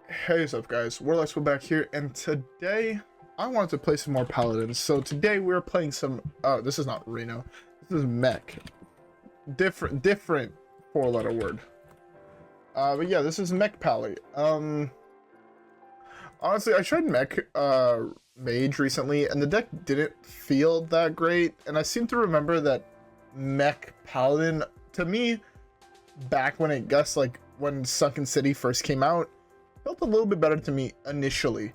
Hey, what's up guys, WhirlXbow back here, and today I wanted to play some more Paladins. So today we're playing some, oh, this is not Reno, this is Mech. Different four-letter word. But yeah, this is Mech Paladin. Honestly, I tried Mech, Mage recently, and the deck didn't feel that great, and I seem to remember that Mech Paladin, to me, back when it guessed, like, when Sunken City first came out, felt a little bit better to me initially.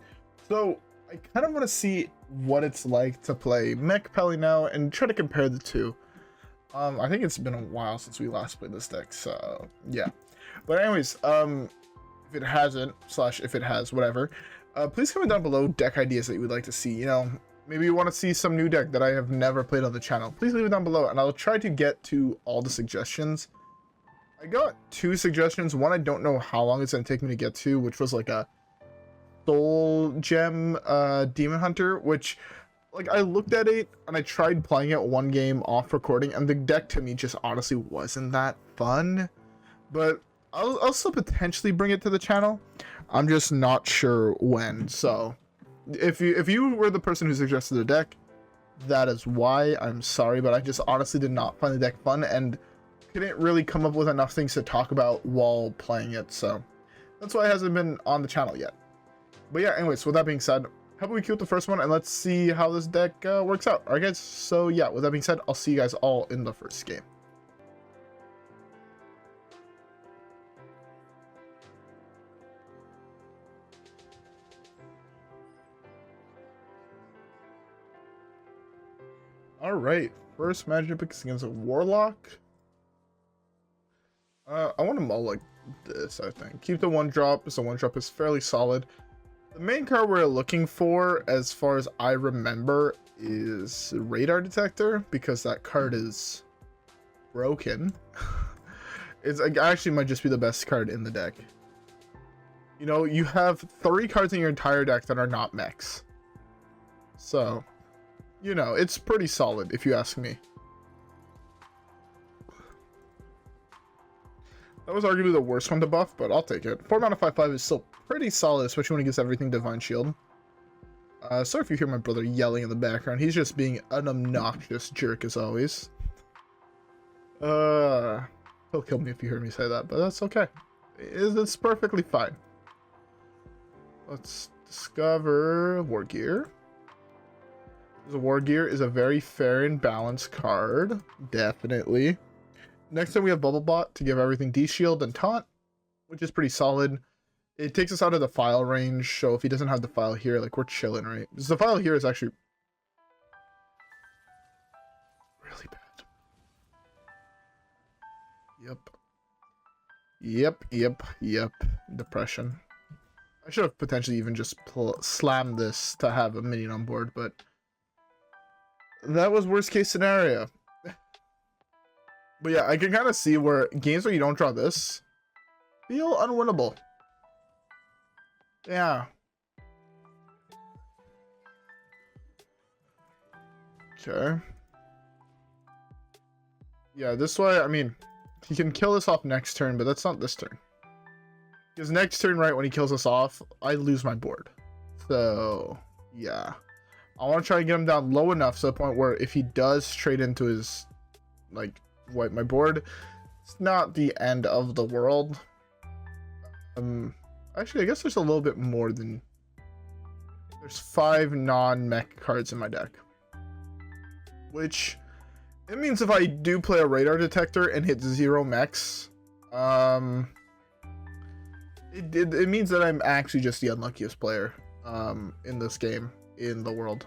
So I kind of want to see what it's like to play Mech Paladin now and try to compare the two. I think it's been a while since we last played this deck, so yeah. But anyways, if it hasn't, slash if it has, whatever, please comment down below deck ideas that you would like to see. You know, maybe you want to see some new deck that I have never played on the channel. Please leave it down below, and I'll try to get to all the suggestions. I got two suggestions. One I don't know how long it's going to take me to get to, which was like a Soul Gem Demon Hunter, which, like, I looked at it and I tried playing it one game off recording, and the deck to me just honestly wasn't that fun. But I'll still potentially bring it to the channel. I'm just not sure when. So if you were the person who suggested the deck, that is why. I'm sorry, but I just honestly did not find the deck fun and couldn't really come up with enough things to talk about while playing it, so that's why it hasn't been on the channel yet. But yeah, anyways, with that being said, how about we queue up the first one and let's see how this deck works out. Alright guys, so yeah, with that being said, I'll see you guys all in the first game. Alright, first magic pick is against a Warlock. I want to mull like this, I think. Keep the one drop, so one drop is fairly solid. The main card we're looking for, as far as I remember, is Radar Detector, because that card is broken. It actually might just be the best card in the deck. You know, you have 3 cards in your entire deck that are not mechs. So, you know, it's pretty solid if you ask me. That was arguably the worst one to buff, but I'll take it. 4 mana 5/5 is still pretty solid, especially when he gives everything Divine Shield. Sorry if you hear my brother yelling in the background. He's just being an obnoxious jerk as always. He'll kill me if you hear me say that, but that's okay. It's perfectly fine. Let's discover Wargear. The Wargear is a very fair and balanced card, definitely. Next time we have Bubblebot to give everything D-Shield and Taunt, which is pretty solid. It takes us out of the file range, so if he doesn't have the file here, like, we're chilling, right? Because the file here is actually really bad. Yep. Depression. I should have potentially even just slammed this to have a minion on board, but that was worst case scenario. But yeah, I can kind of see where games where you don't draw this feel unwinnable. Yeah. Okay. Yeah, this way, I mean, he can kill us off next turn, but that's not this turn. Because next turn, right, when he kills us off, I lose my board. So, yeah. I want to try and get him down low enough to the point where if he does trade into his, like, wipe my board, it's not the end of the world. Actually, I guess there's a little bit more than, there's 5 non-mech cards in my deck, which it means if I do play a Radar Detector and hit 0 mechs, it means that I'm actually just the unluckiest player in this game, in the world.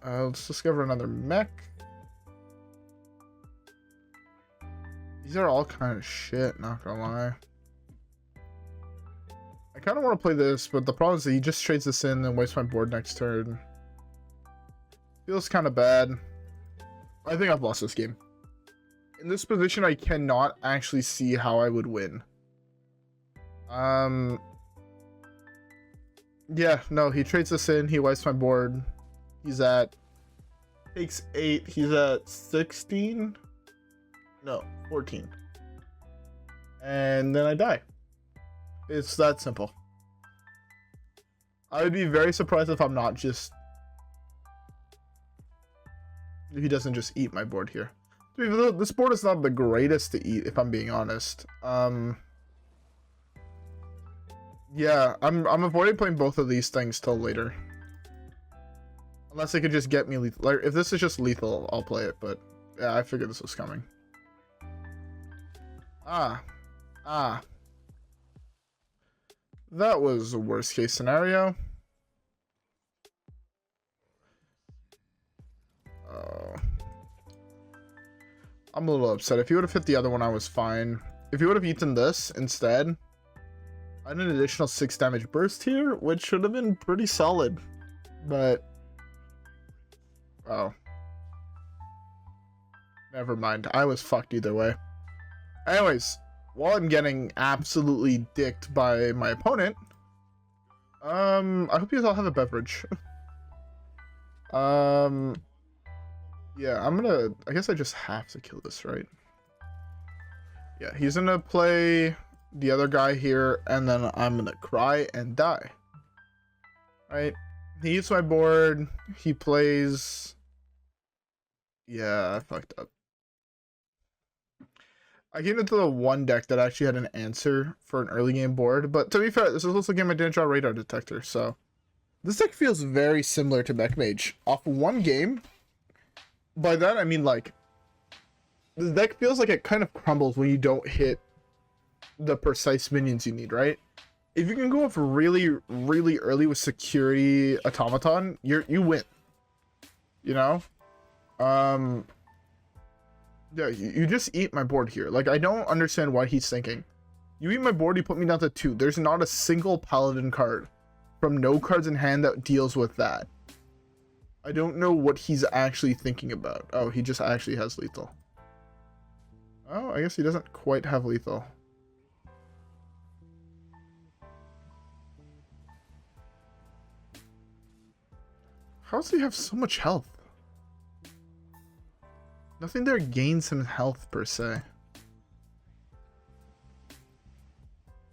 Let's discover another mech. These are all kind of shit, not gonna lie. I kind of want to play this, but the problem is that he just trades this in and wastes my board next turn. Feels kind of bad. I think I've lost this game. In this position, I cannot actually see how I would win. Yeah, no, he trades this in, he wipes my board. He's at, takes 8, he's at 16? No, 14. and then I die. It's that simple. I would be very surprised if I'm not just... if he doesn't just eat my board here. This board is not the greatest to eat, if I'm being honest. Yeah, I'm avoiding playing both of these things till later. Unless they could just get me lethal. Like, if this is just lethal, I'll play it, but yeah, I figured this was coming. That was a worst case scenario. I'm a little upset. If he would have hit the other one, I was fine. If he would have eaten this instead, I had an additional 6 damage burst here, which should have been pretty solid. But... oh. Never mind. I was fucked either way. Anyways, while I'm getting absolutely dicked by my opponent, I hope you guys all have a beverage. Yeah, I guess I just have to kill this, right? Yeah, he's gonna play the other guy here, and then I'm gonna cry and die. Right? He eats my board, he plays... yeah, I fucked up. I came into the one deck that actually had an answer for an early game board, but to be fair, this is also a game I didn't draw Radar Detector, so... this deck feels very similar to Mech Mage. Off one game... by that, I mean, like, the deck feels like it kind of crumbles when you don't hit the precise minions you need, right? If you can go off really, really early with Security Automaton, you win. You know? Yeah, you just eat my board here. Like, I don't understand why he's thinking. You eat my board, you put me down to 2. There's not a single Paladin card from no cards in hand that deals with that. I don't know what he's actually thinking about. Oh, he just actually has lethal. Oh, I guess he doesn't quite have lethal. How does he have so much health? Nothing there gains him health per se.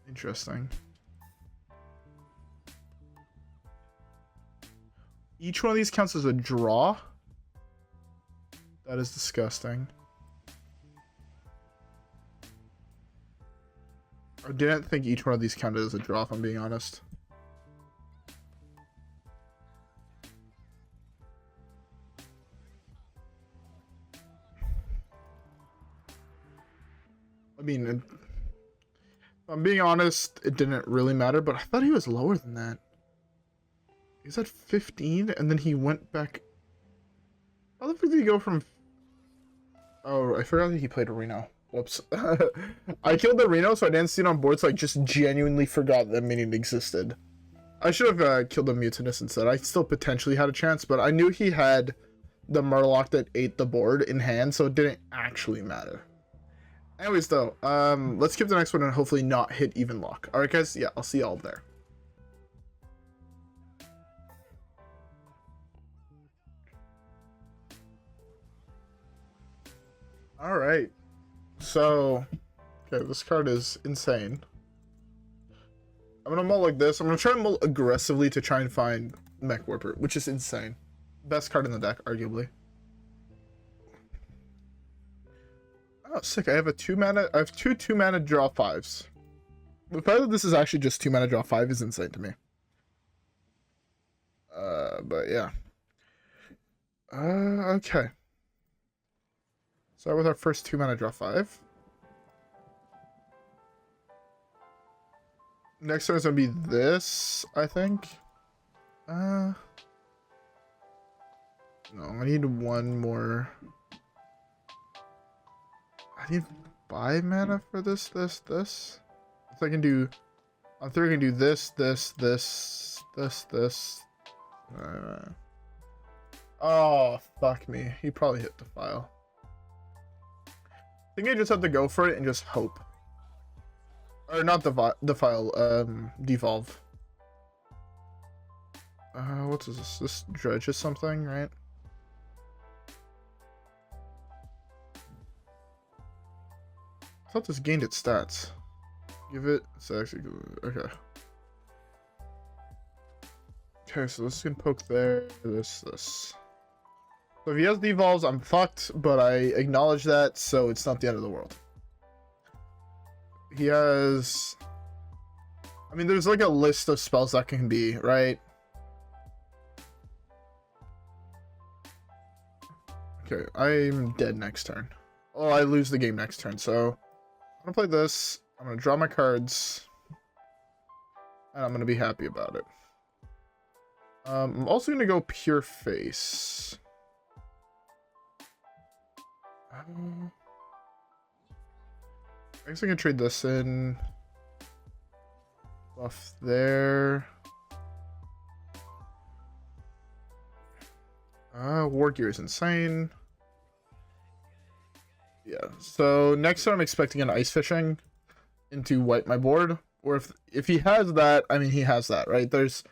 Interesting. Each one of these counts as a draw? That is disgusting. I didn't think each one of these counted as a draw, if I'm being honest. I mean, if I'm being honest, it didn't really matter, but I thought he was lower than that. He's at 15, and then he went back... how the fuck did he go from... oh, I forgot that he played a Reno. Whoops. I killed the Reno, so I didn't see it on board, so I just genuinely forgot that minion existed. I should have killed the Mutinous instead. I still potentially had a chance, but I knew he had the Murloc that ate the board in hand, so it didn't actually matter. Anyways, though, let's skip the next one and hopefully not hit even lock. Alright, guys? Yeah, I'll see y'all there. Alright. So, okay, this card is insane. I'm gonna mull like this. I'm gonna try and mull aggressively to try and find Mechwarper, which is insane. Best card in the deck, arguably. Oh, sick. I have a 2-mana. I have two 2-mana draw 5s. The fact that this is actually just 2-mana draw 5 is insane to me. But yeah. Okay. Start with our first 2-mana draw 5. Next turn is gonna be this, I think. No, I need one more. I need 5 mana for this. So I can do. On 3 I can do this. Oh, fuck me. He probably hit the file. I think I just have to go for it and just hope. Or not the file, devolve. What is this? This dredge is something, right? I thought this gained its stats. Give it a actually okay. Okay, so this can poke there, this. So if he has devolves, I'm fucked, but I acknowledge that, so it's not the end of the world. He has... I mean, there's like a list of spells that can be, right? Okay, I'm dead next turn. Oh, I lose the game next turn, so I'm gonna play this. I'm gonna draw my cards, and I'm gonna be happy about it. I'm also gonna go Pure Face. I guess I can trade this in. Buff there. Wargear is insane. Yeah, so next turn I'm expecting an Ice Fishing into wipe my board. Or if he has that, I mean he has that, right? There's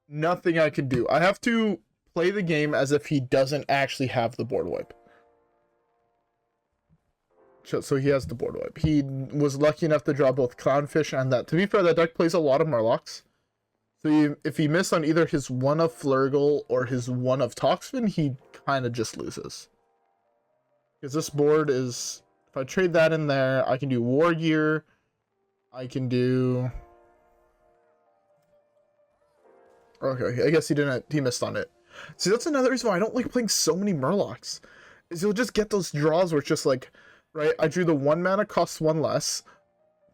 nothing I can do. I have to play the game as if he doesn't actually have the board wipe. So he has the board wipe. He was lucky enough to draw both Clownfish and that. To be fair, that deck plays a lot of Murlocs. So if he missed on either his one of Flurgle or his one of Toxfin, he kind of just loses. Because this board is... If I trade that in there, I can do Wargear. I can do... Okay, I guess he missed on it. See, that's another reason why I don't like playing so many Murlocs. Is you'll just get those draws where it's just like... Right, I drew the 1 mana, costs 1 less,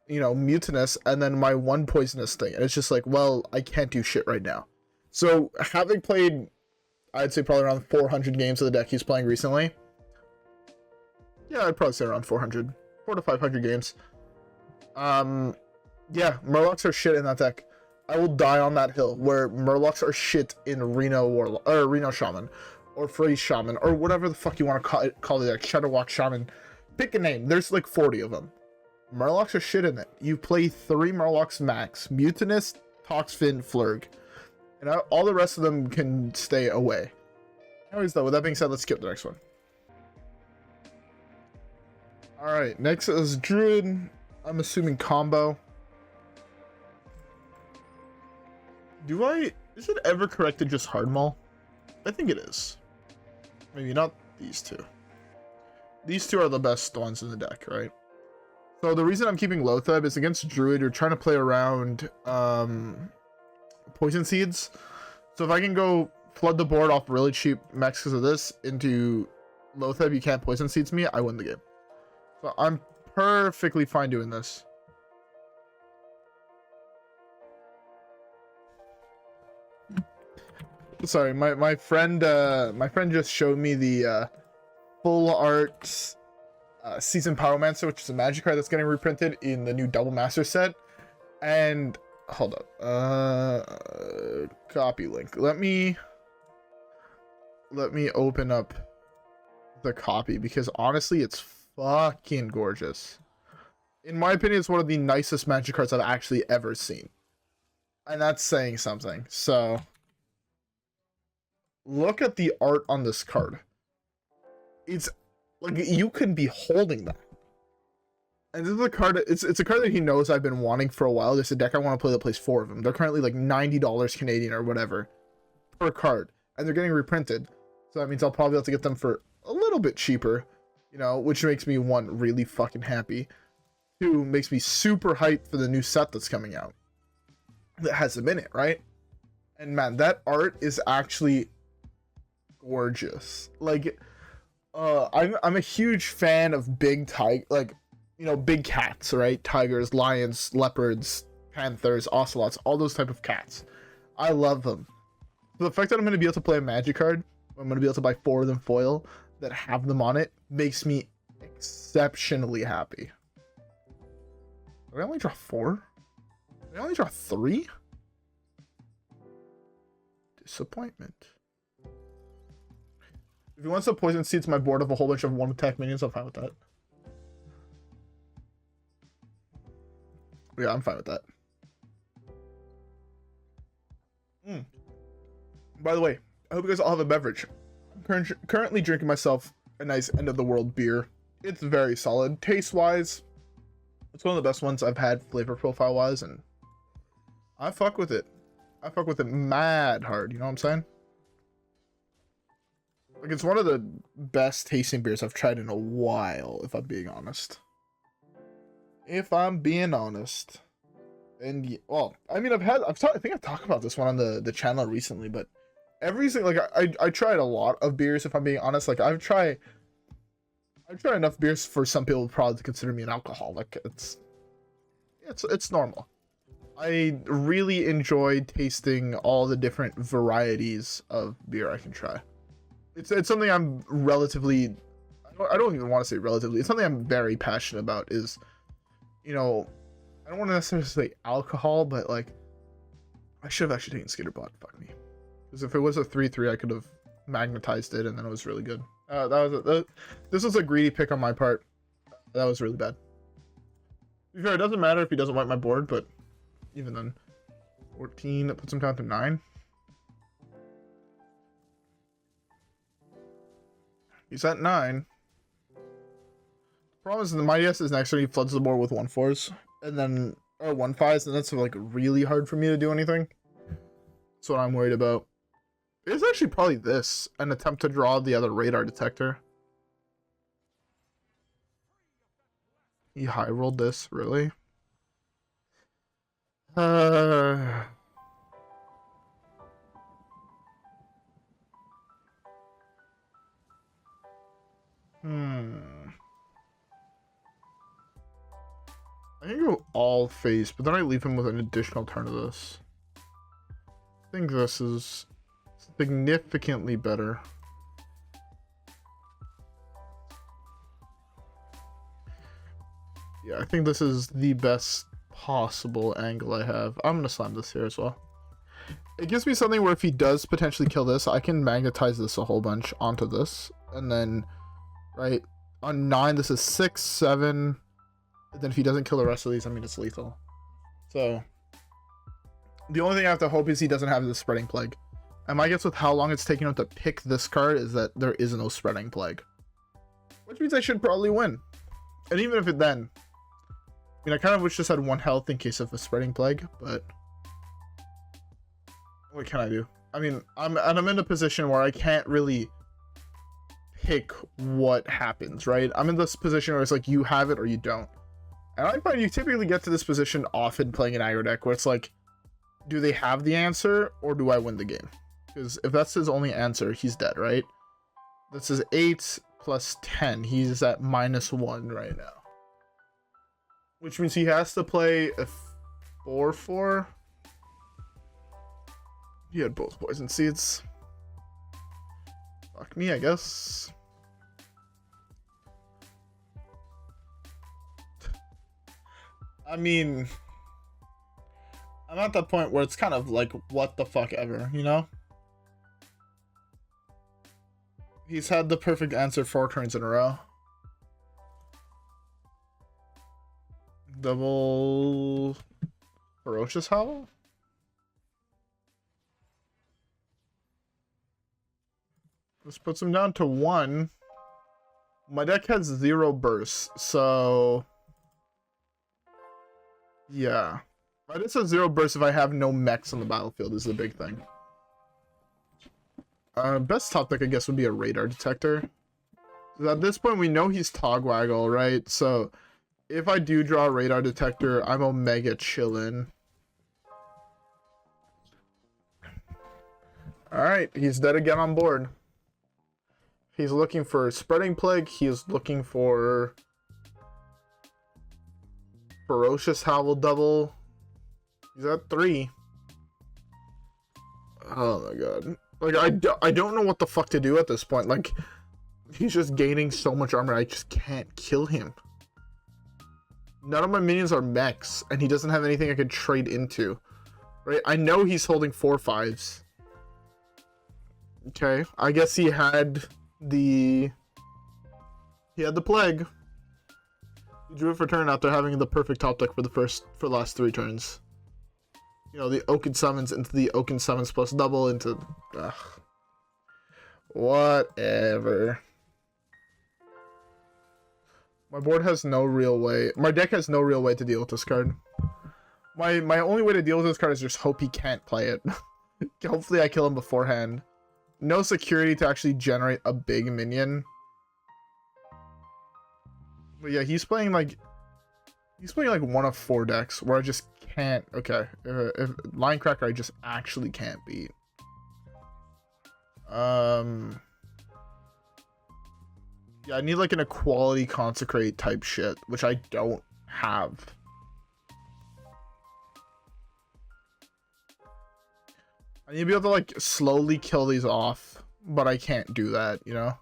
you know, Mutinous, and then my 1 poisonous thing. And it's just like, well, I can't do shit right now. So, having played, I'd say probably around 400 games of the deck he's playing recently. Yeah, I'd probably say around 400. 400 to 500 games. Yeah, Murlocs are shit in that deck. I will die on that hill, where Murlocs are shit in Reno Warlock, or Reno Shaman, or Freeze Shaman, or whatever the fuck you want to call the deck, Shadowwalk Shaman. Pick a name. There's like 40 of them. Murlocs are shit in it. You play 3 Murlocs max. Mutinous, Toxfin, Flurg. And all the rest of them can stay away. Anyways, though, with that being said, let's skip the next one. Alright, next is Druid. I'm assuming combo. Is it ever correct to just hard maul? I think it is. Maybe not these two. These two are the best ones in the deck, right? So the reason I'm keeping Loatheb is against Druid, you're trying to play around Poison Seeds. So if I can go flood the board off really cheap mechs because of this into Loatheb, you can't Poison Seeds me, I win the game. So I'm perfectly fine doing this. Sorry, my friend just showed me the full art Seasoned Pyromancer, which is a magic card that's getting reprinted in the new Double Master set. And hold up, copy link. Let me open up the copy because honestly, it's fucking gorgeous. In my opinion, it's one of the nicest magic cards I've actually ever seen, and that's saying something. So look at the art on this card. It's like you can be holding that. And this is a card, it's a card that he knows I've been wanting for a while. There's a deck I want to play that plays 4 of them. They're currently like $90 Canadian or whatever per card. And they're getting reprinted. So that means I'll probably be able to get them for a little bit cheaper, you know, which makes me, 1, really fucking happy. 2, makes me super hyped for the new set that's coming out. That has them in it, right? And man, that art is actually gorgeous. Like, I'm a huge fan of big big cats, right? Tigers, lions, leopards, panthers, ocelots, all those type of cats. I love them. So the fact that I'm going to be able to play a magic card, I'm going to be able to buy 4 of them foil that have them on it, makes me exceptionally happy. Did I only draw 4? Did I only draw 3? Disappointment. If he wants to Poison Seeds my board of a whole bunch of 1 attack minions, I'm fine with that. Yeah, I'm fine with that. By the way, I hope you guys all have a beverage. I'm currently drinking myself a nice end of the world beer. It's very solid. Taste wise, It's one of the best ones I've had flavor profile wise, and I fuck with it. I fuck with it mad hard, you know what I'm saying? Like, it's one of the best tasting beers I've tried in a while, if I'm being honest. If I'm being honest. And, well, I mean, I think I've talked about this one on the channel recently, but everything, like, I tried a lot of beers, if I'm being honest. Like, I've tried enough beers for some people probably to consider me an alcoholic. It's normal. I really enjoy tasting all the different varieties of beer I can try. It's something I'm relatively, I don't even want to say relatively, it's something I'm very passionate about is, you know, I don't want to necessarily say alcohol, but like, I should have actually taken Skaterbot, fuck me. Because if it was a 3-3, I could have magnetized it and then it was really good. This was a greedy pick on my part. That was really bad. To be fair, it doesn't matter if he doesn't wipe my board, but even then, 14, that puts him down to 9. He's at 9. The problem is the Mighty S is next turn, he floods the board with 1/4s, and then, or 1/5s, and that's like really hard for me to do anything. That's what I'm worried about. It's actually probably this, an attempt to draw the other radar detector. He high rolled this, really? I can go all face, but then I leave him with an additional turn of this. I think this is significantly better. Yeah, I think this is the best possible angle I have. I'm gonna slam this here as well. It gives me something where if he does potentially kill this, I can magnetize this a whole bunch onto this. And then, right, on 9, this is 6, 7. And then if he doesn't kill the rest of these, I mean, it's lethal. So, the only thing I have to hope is he doesn't have the Spreading Plague. And my guess with how long it's taking him to pick this card is that there is no Spreading Plague. Which means I should probably win. And even if it then... I mean, I kind of wish this had 1 health in case of a Spreading Plague, but... what can I do? I mean, I'm in a position where I can't really pick what happens, right? I'm in this position where it's like, you have it or you don't. And I find you typically get to this position often playing an aggro deck where it's like, do they have the answer or do I win the game? Because if that's his only answer, he's dead, right? This is 8 plus 10. He's at -1 right now. Which means he has to play a 4/4. He had both poison seeds. Fuck me, I guess. I mean, I'm at that point where it's kind of like, what the fuck ever, you know? He's had the perfect answer 4 turns in a row. Double Ferocious Howl? This puts him down to 1. My deck has 0 bursts, so... yeah. But it's a 0 burst if I have no mechs on the battlefield is the big thing. Best top deck, I guess, would be a radar detector. So at this point, we know he's Togwaggle, right? So if I do draw a radar detector, I'm Omega chillin'. Alright, he's dead again on board. He's looking for Spreading Plague. He is looking for Ferocious Howl double. He's at 3. Oh my god. Like, I don't know what the fuck to do at this point. Like, he's just gaining so much armor, I just can't kill him. None of my minions are mechs, and he doesn't have anything I could trade into. Right? I know he's holding 4/5s. Okay, I guess he had the plague. He drew it for turn after having the perfect top deck for the last 3 turns. You know, the Oaken Summons into the Oaken Summons plus double into... ugh. Whatever. My board has no real way. My deck has no real way to deal with this card. My only way to deal with this card is just hope he can't play it. Hopefully I kill him beforehand. No security to actually generate a big minion. But yeah, he's playing like one of 4 decks where I just can't. Okay, if Linecracker I just actually can't beat. Yeah, I need like an equality consecrate type shit, which I don't have. I need to be able to like slowly kill these off, but I can't do that, you know?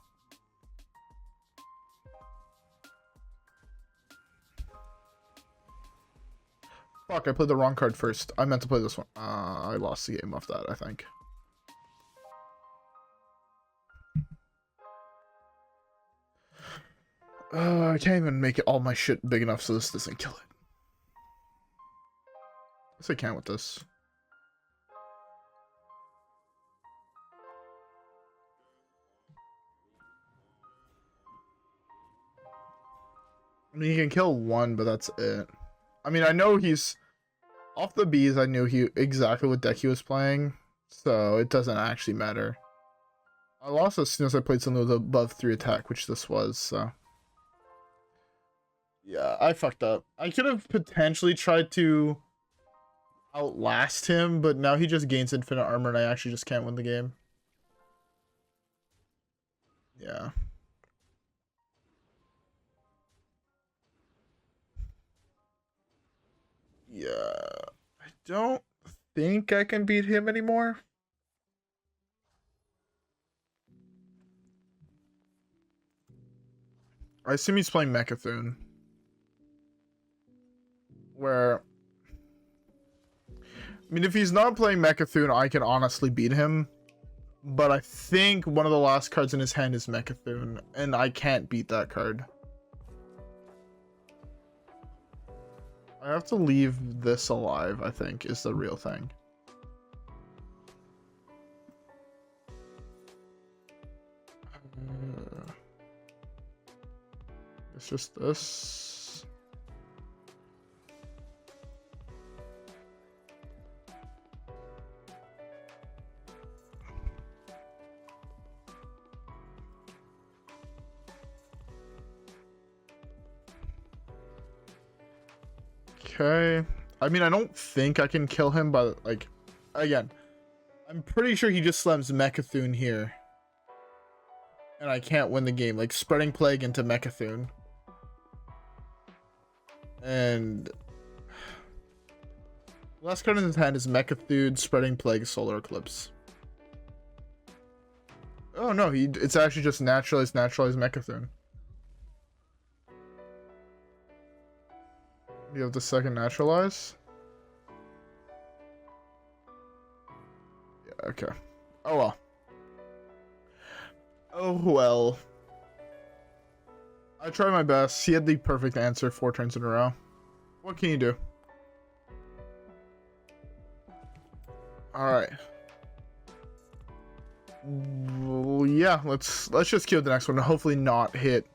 Fuck, I played the wrong card first. I meant to play this one. I lost the game off that, I think. I can't even make it all my shit big enough so this doesn't kill it. Yes, I can with this. I mean, he can kill 1, but that's it. I mean, I know he's... Off the bees, I knew exactly what deck he was playing, so it doesn't actually matter. I lost as soon as I played something with above 3 attack, which this was, so... Yeah, I fucked up. I could have potentially tried to outlast him, but now he just gains infinite armor and I actually just can't win the game. Yeah. Yeah. I don't think I can beat him anymore. I assume he's playing Mecharoo. Where... I mean, if he's not playing Mecharoo, I can honestly beat him. But I think one of the last cards in his hand is Mecharoo, and I can't beat that card. I have to leave this alive, I think, is the real thing. It's just this. Okay. I mean, I don't think I can kill him, but, like, again, I'm pretty sure he just slams Mecharoo here. And I can't win the game. Like, Spreading Plague into Mecharoo. And... last card in his hand is Mecharoo, Spreading Plague, Solar Eclipse. Oh, no, it's actually just naturalized Mecharoo. You have the second naturalize? Yeah, okay. Oh well. Oh well. I tried my best. He had the perfect answer 4 turns in a row. What can you do? Alright. Well, yeah, let's just queue up the next one and hopefully not hit.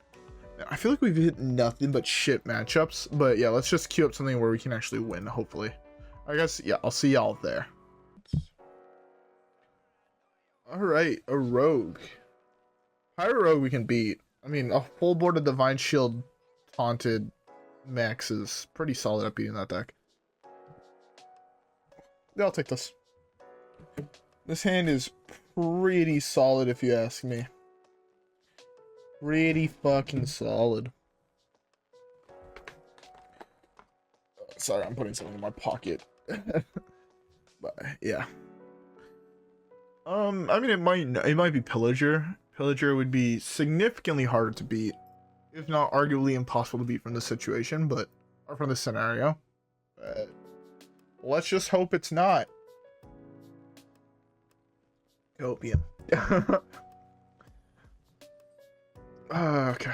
I feel like we've hit nothing but shit matchups, but yeah, let's just queue up something where we can actually win, hopefully. I guess, yeah, I'll see y'all there. Alright, a rogue. Higher rogue we can beat. I mean, a full board of Divine Shield taunted Max is pretty solid at beating that deck. Yeah, I'll take this. This hand is pretty solid if you ask me. Pretty fucking solid. Sorry, I'm putting something in my pocket. But yeah. I mean, it might be Pillager. Pillager would be significantly harder to beat, if not arguably impossible to beat from this situation, or from this scenario. But let's just hope it's not. Opium. Okay.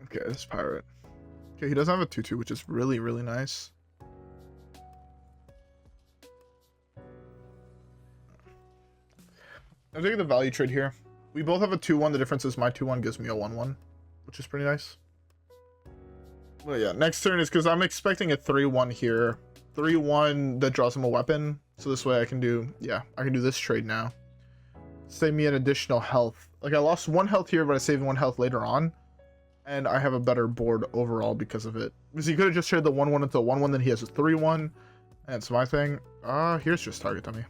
Okay, this pirate. Okay, he doesn't have a 2/2, which is really, really nice. I'm taking the value trade here. We both have a 2-1. The difference is my 2-1 gives me a 1-1, which is pretty nice. Well, yeah, next turn is because I'm expecting a 3-1 here. 3-1 that draws him a weapon. So this way I can do, yeah, I can do this trade now. Save me an additional health. Like, I lost 1 health here, but I saved 1 health later on. And I have a better board overall because of it. Because he could have just traded the 1-1 into a 1-1, then he has a 3-1. That's my thing. Here's just target dummy.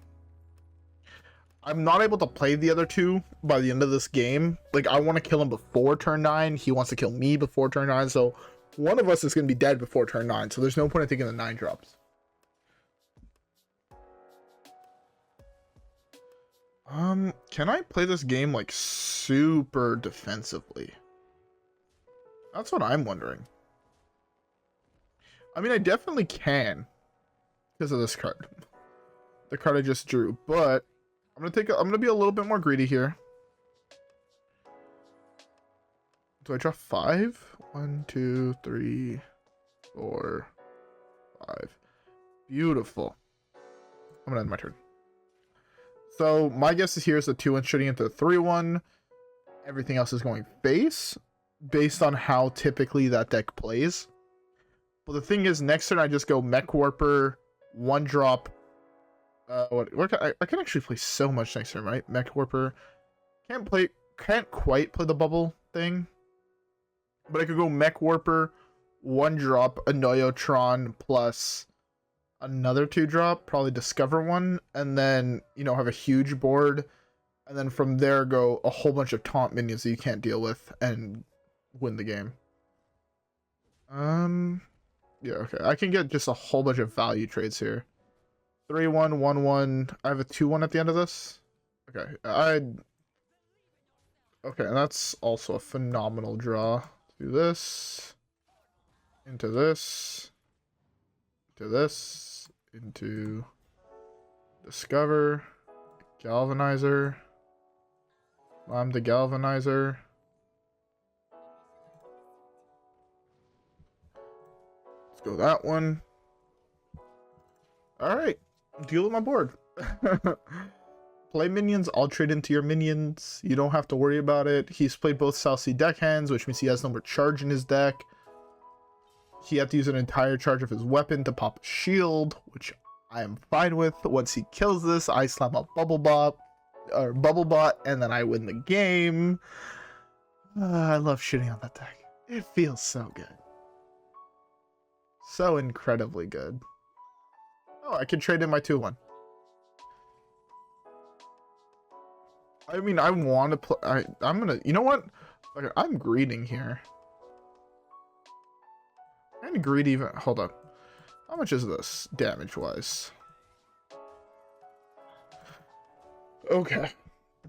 I'm not able to play the other two by the end of this game. Like, I want to kill him before turn 9. He wants to kill me before turn 9. So, one of us is going to be dead before turn 9. So, there's no point in taking the 9 drops. Can I play this game, like, super defensively? That's what I'm wondering. I mean, I definitely can. Because of this card. The card I just drew. But I'm gonna be a little bit more greedy here. Do I draw 5? 1, 2, 3, 4, 5. Beautiful. I'm gonna end my turn. So my guess is here is the 2-1 shooting into the 3-1. Everything else is going face, based on how typically that deck plays. But the thing is, next turn I just go Mechwarper, 1-drop. I can actually play so much next turn, right? Mechwarper. Can't quite play the bubble thing. But I could go Mechwarper, 1-drop, Annoy-o-Tron plus another 2-drop, probably Discover one, and then, you know, have a huge board, and then from there go a whole bunch of taunt minions that you can't deal with and win the game. Yeah, okay. I can get just a whole bunch of value trades here. 3-1, 1-1. I have a 2-1 at the end of this. Okay, okay, and that's also a phenomenal draw. Do this, into this, to this, into Discover, Galvanizer. I'm the Galvanizer. Let's go that one. Alright, deal with my board. Play minions, I'll trade into your minions. You don't have to worry about it. He's played both South Sea deckhands, which means he has no more charge in his deck. He had to use an entire charge of his weapon to pop a shield, which I am fine with. Once he kills this, I slam a Bubblebot, and then I win the game. I love shitting on that deck. It feels so good. So incredibly good. Oh, I can trade in my 2-1. I mean, I want to play. I'm gonna. You know what? Okay, I'm greeding here. I'm greedy. Even hold up. How much is this damage wise? Okay,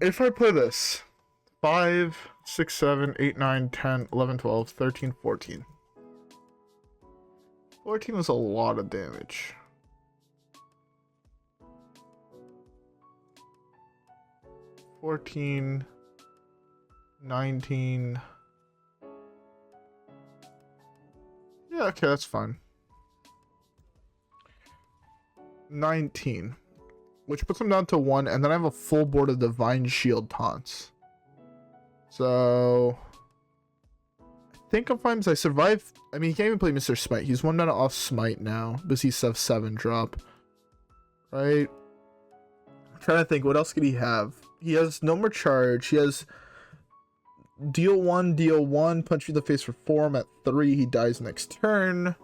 if I play this 5, 6, 7, 8, 9, 10, 11, 12, 13, 14. 14 was a lot of damage. 14, 19. Yeah, okay, that's fine. 19. Which puts him down to 1, and then I have a full board of Divine Shield taunts. So I think I'm fine because I survived. I mean, he can't even play Mr. Smite. He's 1 mana off Smite now because he's 7 drop. Right? I'm trying to think, what else could he have? He has no more charge. He has deal 1, punch you in the face for 4. I'm at 3. He dies next turn.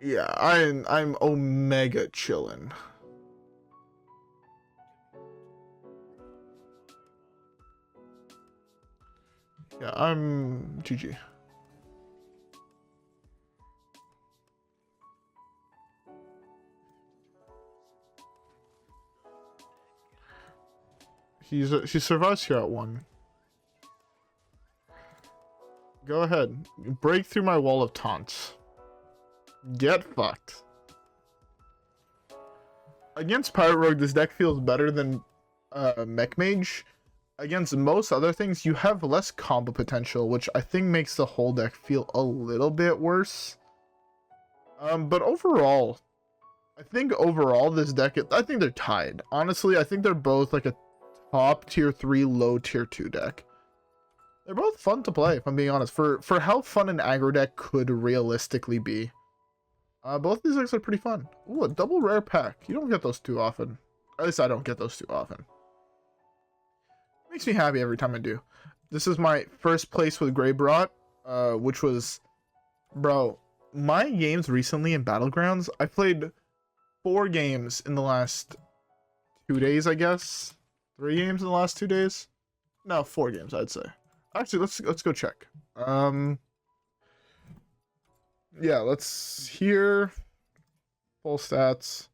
Yeah, I'm Omega chillin'. Yeah, I'm GG. She survives here at 1. Go ahead. Break through my wall of taunts. Get fucked. Against Pirate Rogue, this deck feels better than Mech Mage. Against most other things, you have less combo potential, which I think makes the whole deck feel a little bit worse. But overall, I think this deck, I think they're tied. Honestly, I think they're both like a top tier 3, low tier 2 deck. They're both fun to play, if I'm being honest. For how fun an aggro deck could realistically be. Both these decks are pretty fun. Ooh, a double rare pack. You don't get those too often. At least I don't get those too often. Makes me happy every time I do. This is my first place with Greybot, which was... Bro, my games recently in Battlegrounds, I played 4 games in the last 2 days, I guess. 3 games in the last 2 days? No, 4 games, I'd say. Actually, let's go check. Yeah, let's hear full stats.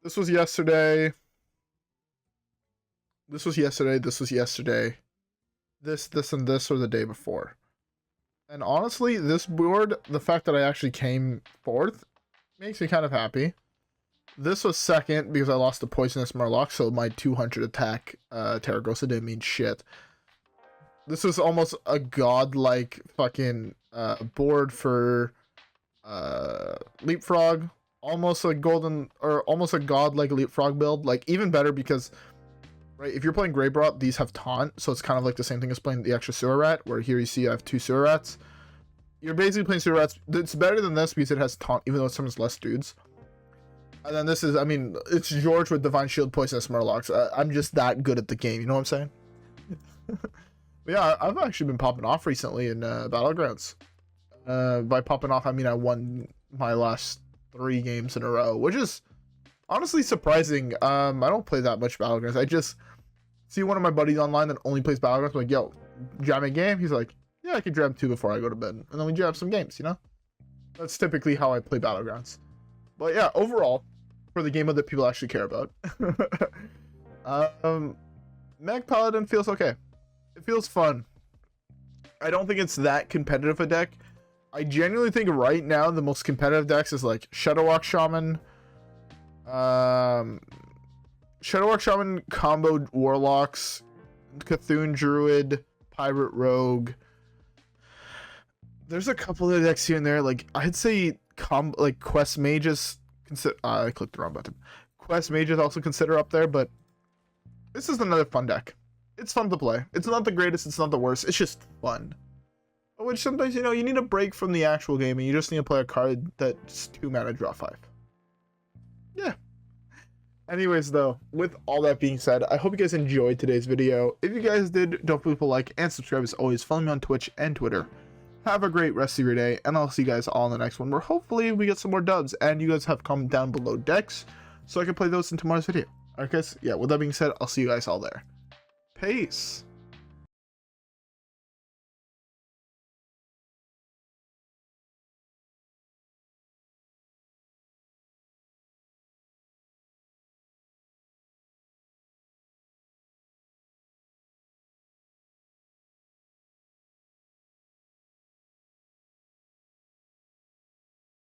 This was yesterday. This was yesterday. This was yesterday. This, and this were the day before. And honestly, this board, the fact that I actually came 4th, makes me kind of happy. This was 2nd because I lost the Poisonous Murloc, so my 200 attack Terragosa didn't mean shit. This was almost a godlike fucking board for Leapfrog. Almost a golden, or almost a godlike Leapfrog build. Like, even better because, right, if you're playing Greybot, these have Taunt, so it's kind of like the same thing as playing the extra Sewer Rat, where here you see I have 2 Sewer Rats. You're basically playing Sewer Rats. It's better than this because it has Taunt, even though it summons less dudes. And then this is, I mean, it's George with Divine Shield, Poisonous Murlocs. I'm just that good at the game, you know what I'm saying? But yeah, I've actually been popping off recently in Battlegrounds. By popping off, I mean I won my last 3 games in a row, which is honestly surprising. I don't play that much Battlegrounds. I just see one of my buddies online that only plays Battlegrounds. I'm like, yo, jam a game? He's like, yeah, I could jam 2 before I go to bed. And then we jam some games, you know? That's typically how I play Battlegrounds. But yeah, overall, for the game that people actually care about, Mech Paladin feels okay. It feels fun. I don't think it's that competitive a deck. I genuinely think right now the most competitive decks is like Shadowwalk Shaman, Shadowwalk Shaman combo Warlocks, Cthulhu Druid, Pirate Rogue. There's a couple of decks here and there. Like I'd say like Quest Mages. I clicked the wrong button. Quest Mages also consider up there, but this is another fun deck. It's fun to play. It's not the greatest, it's not the worst, it's just fun. Which sometimes, you know, you need a break from the actual game and you just need to play a card that's 2 mana, draw 5. Yeah. Anyways, though, with all that being said, I hope you guys enjoyed today's video. If you guys did, don't forget to like and subscribe as always. Follow me on Twitch and Twitter. Have a great rest of your day, and I'll see you guys all in the next one, where hopefully we get some more dubs, and you guys have comment down below decks, so I can play those in tomorrow's video. Alright guys, yeah, with that being said, I'll see you guys all there. Peace!